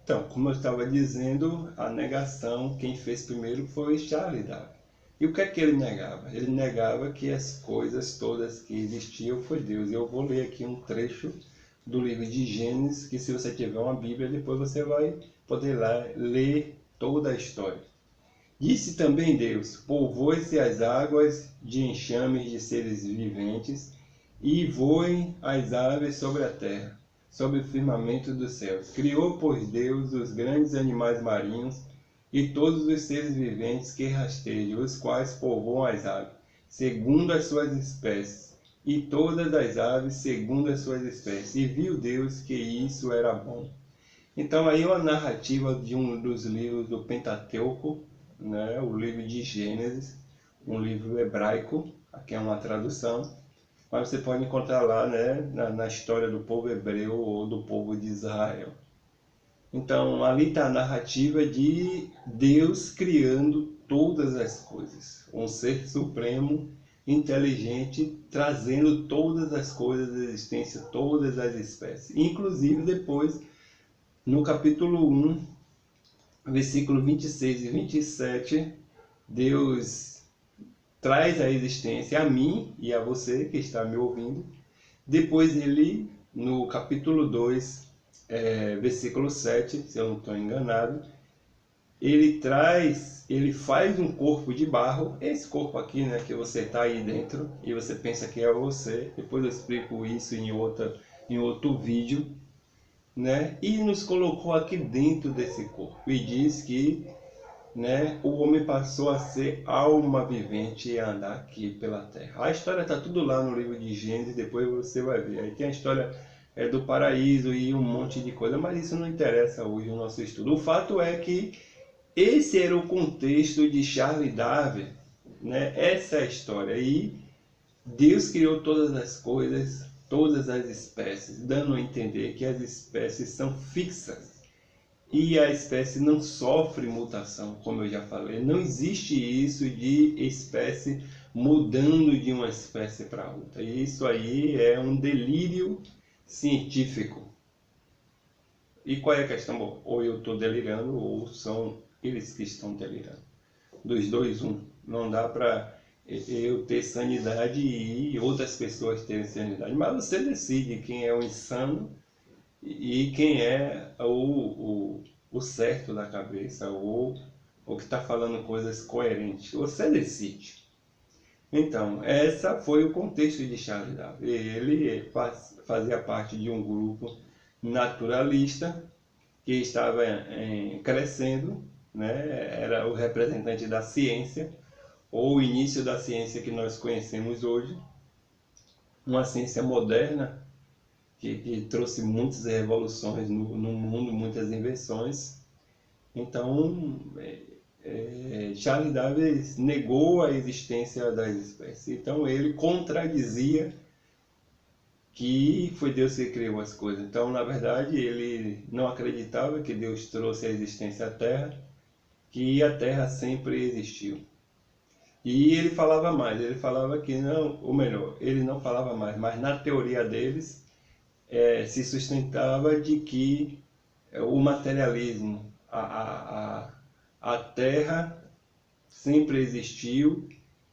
Então, como eu estava dizendo, a negação, quem fez primeiro foi Charles Darwin. E o que é que ele negava? Ele negava que as coisas todas que existiam foi Deus. Eu vou ler aqui um trecho do livro de Gênesis, que se você tiver uma Bíblia, depois você vai poder lá ler toda a história. Disse também Deus: povoe-se as águas de enxames de seres viventes, e voem as aves sobre a terra, sobre o firmamento dos céus. Criou, pois, Deus os grandes animais marinhos e todos os seres viventes que rastejam, os quais povoam as aves, segundo as suas espécies, e todas as aves segundo as suas espécies. E viu Deus que isso era bom. Então aí é uma narrativa de um dos livros do Pentateuco, né, o livro de Gênesis, um livro hebraico, aqui é uma tradução, mas você pode encontrar lá, né, na história do povo hebreu ou do povo de Israel. Então ali está a narrativa de Deus criando todas as coisas, um ser supremo, inteligente, trazendo todas as coisas da existência, todas as espécies. Inclusive depois, no capítulo 1, versículo 26 e 27, Deus traz a existência a mim e a você que está me ouvindo. Depois ele, no capítulo 2, versículo 7, se eu não estou enganado, ele faz um corpo de barro, esse corpo aqui, né, que você está aí dentro, e você pensa que é você. Depois eu explico isso em outro vídeo. Né? E nos colocou aqui dentro desse corpo e diz que, né, o homem passou a ser alma vivente e a andar aqui pela terra. A história está tudo lá no livro de Gênesis, depois você vai ver. Aí tem a história do paraíso e um monte de coisa, mas isso não interessa hoje no nosso estudo. O fato é que esse era o contexto de Charles Darwin, né? Essa é a história. E Deus criou todas as coisas, todas as espécies, dando a entender que as espécies são fixas e a espécie não sofre mutação, como eu já falei. Não existe isso de espécie mudando de uma espécie para outra. Isso aí é um delírio científico. E qual é a questão? Bom, ou eu estou delirando ou são eles que estão delirando. Dos dois, um. Não dá para eu ter sanidade e outras pessoas terem sanidade. Mas você decide quem é o insano e quem é o certo da cabeça, ou o que está falando coisas coerentes. Você decide. Então, esse foi o contexto de Charles Darwin. Ele fazia parte de um grupo naturalista que estava crescendo, né? Era o representante da ciência, ou o início da ciência que nós conhecemos hoje, uma ciência moderna que trouxe muitas revoluções no mundo, muitas invenções. Então, Charles Darwin negou a existência das espécies. Então, ele contradizia que foi Deus que criou as coisas. Então, na verdade, ele não acreditava que Deus trouxe a existência à Terra, que a Terra sempre existiu. E ele falava mais, ele falava que não, ou melhor, ele não falava mais, mas na teoria deles se sustentava de que o materialismo, a Terra sempre existiu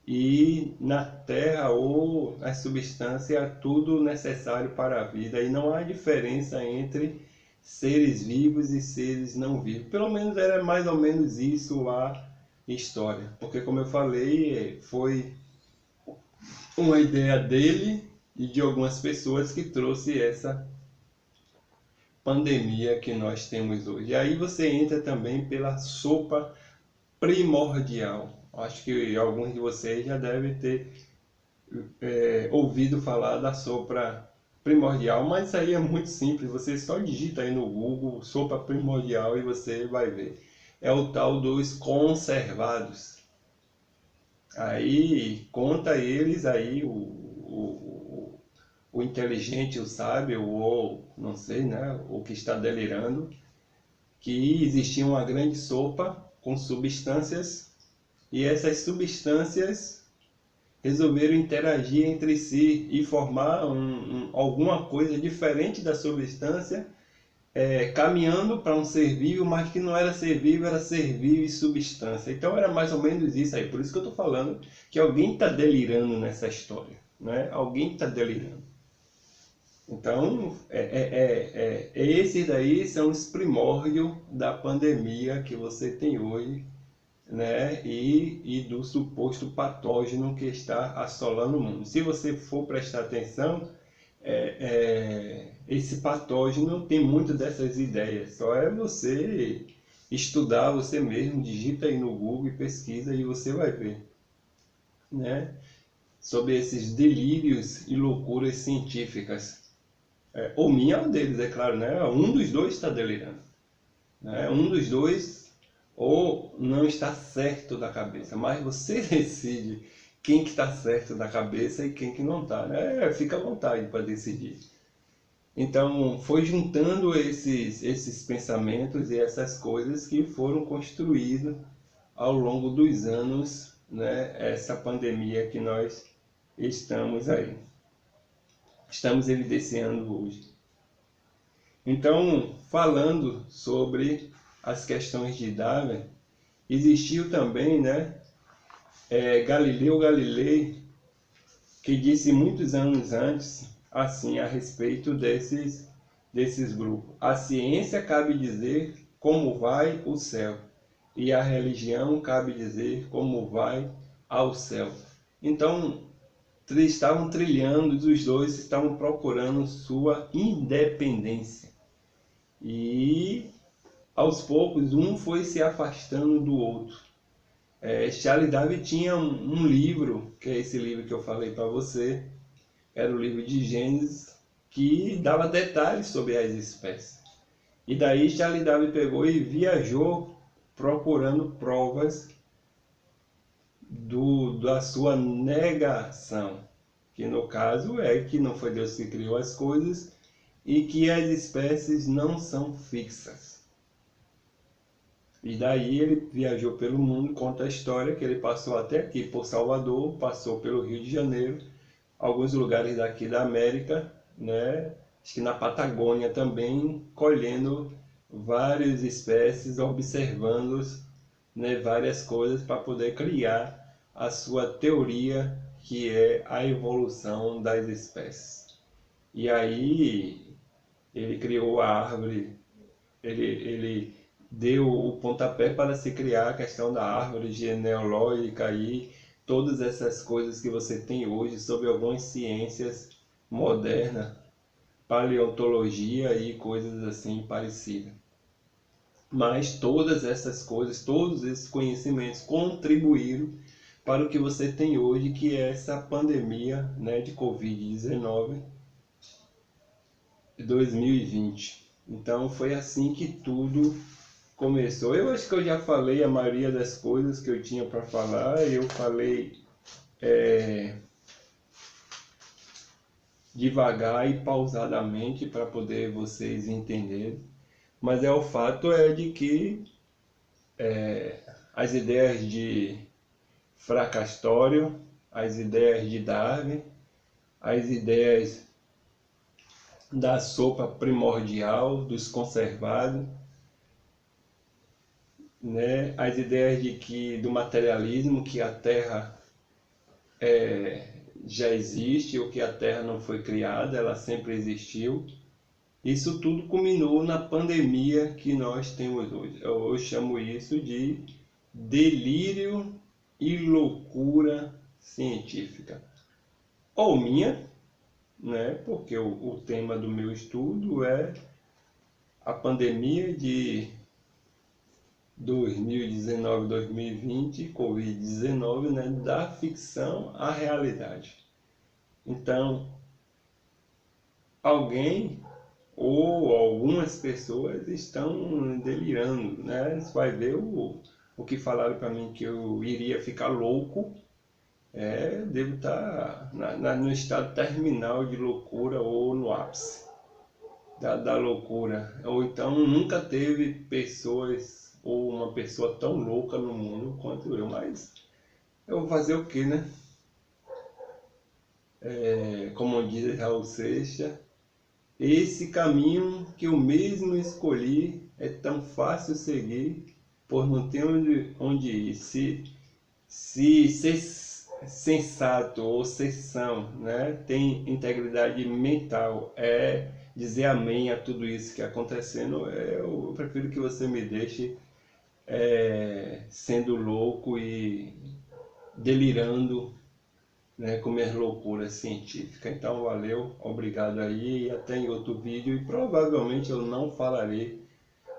e na Terra ou na substância tudo necessário para a vida, e não há diferença entre seres vivos e seres não vivos. Pelo menos era mais ou menos isso a história, porque como eu falei, foi uma ideia dele e de algumas pessoas que trouxe essa pandemia que nós temos hoje. E aí você entra também pela sopa primordial. Acho que alguns de vocês já devem ter ouvido falar da sopa primordial, mas isso aí é muito simples. Você só digita aí no Google sopa primordial e você vai ver. É o tal dos conservados. Aí conta eles aí, o inteligente, o sábio, ou não sei, né, o que está delirando, que existia uma grande sopa com substâncias e essas substâncias resolveram interagir entre si e formar alguma coisa diferente da substância caminhando para um ser vivo, mas que não era ser vivo, era ser vivo e substância. Então era mais ou menos isso aí. Por isso que eu estou falando que alguém está delirando nessa história, né? Alguém está delirando. Então, esses daí são os primórdios da pandemia que você tem hoje, né? E do suposto patógeno que está assolando o mundo. Se você for prestar atenção, esse patógeno tem muito dessas ideias. Só é você estudar você mesmo, digita aí no Google e pesquisa e você vai ver, né? Sobre esses delírios e loucuras científicas. O minha é um deles, é claro, né? Um dos dois está delirando, né? Um dos dois ou não está certo da cabeça, mas você decide quem que está certo da cabeça e quem que não está, né? Fica à vontade para decidir. Então, foi juntando esses pensamentos e essas coisas que foram construídos ao longo dos anos, né? Essa pandemia que nós estamos aí, estamos evidenciando hoje. Então, falando sobre as questões de Darwin, existiu também, né, Galileu Galilei, que disse muitos anos antes, assim, a respeito desses grupos. A ciência cabe dizer como vai o céu, e a religião cabe dizer como vai ao céu. Então, estavam trilhando, os dois estavam procurando sua independência. E aos poucos um foi se afastando do outro. Charles Darwin tinha um livro, que é esse livro que eu falei para você, era o livro de Gênesis, que dava detalhes sobre as espécies. E daí Charles Darwin pegou e viajou procurando provas da sua negação, que no caso é que não foi Deus que criou as coisas e que as espécies não são fixas. E daí ele viajou pelo mundo, conta a história que ele passou até aqui por Salvador, passou pelo Rio de Janeiro, alguns lugares daqui da América, né? Acho que na Patagônia também, colhendo várias espécies, observando, né, várias coisas para poder criar a sua teoria, que é a evolução das espécies. E aí ele criou a árvore, ele deu o pontapé para se criar a questão da árvore genealógica e todas essas coisas que você tem hoje sobre algumas ciências modernas, paleontologia e coisas assim parecidas. Mas todas essas coisas, todos esses conhecimentos contribuíram para o que você tem hoje, que é essa pandemia, né, de Covid-19 de 2020. Então foi assim que tudo começou. Eu acho que eu já falei a maioria das coisas que eu tinha para falar. Eu falei devagar e pausadamente para poder vocês entenderem. Mas o fato é de que as ideias de Fracastório, as ideias de Darwin, as ideias da sopa primordial, dos conservados, né? As ideias de que do materialismo, que a Terra já existe, ou que a Terra não foi criada, ela sempre existiu. Isso tudo culminou na pandemia que nós temos hoje. Eu chamo isso de delírio e loucura científica. Ou minha, né? Porque o tema do meu estudo é a pandemia de 2019-2020, Covid-19, né? Da ficção à realidade. Então, alguém ou algumas pessoas estão delirando, né? Você vai ver o que falaram para mim que eu iria ficar louco. Devo estar no estado terminal de loucura ou no ápice da loucura. Ou então nunca teve pessoas ou uma pessoa tão louca no mundo quanto eu. Mas eu vou fazer o que, né? Como diz Raul Seixas, Esse caminho que eu mesmo escolhi é tão fácil seguir, pois não tem onde ir. Se ser sensato ou ser são, né, tem integridade mental, é dizer amém a tudo isso que está acontecendo, eu prefiro que você me deixe sendo louco e delirando, né, com minhas loucuras científicas. Então valeu, obrigado aí e até em outro vídeo, e provavelmente eu não falarei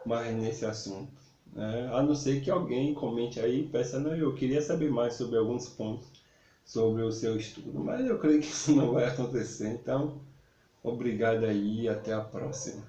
mais nesse assunto, né? A não ser que alguém comente aí e peça, não, eu queria saber mais sobre alguns pontos sobre o seu estudo, mas eu creio que isso não vai acontecer. Então obrigado aí e até a próxima.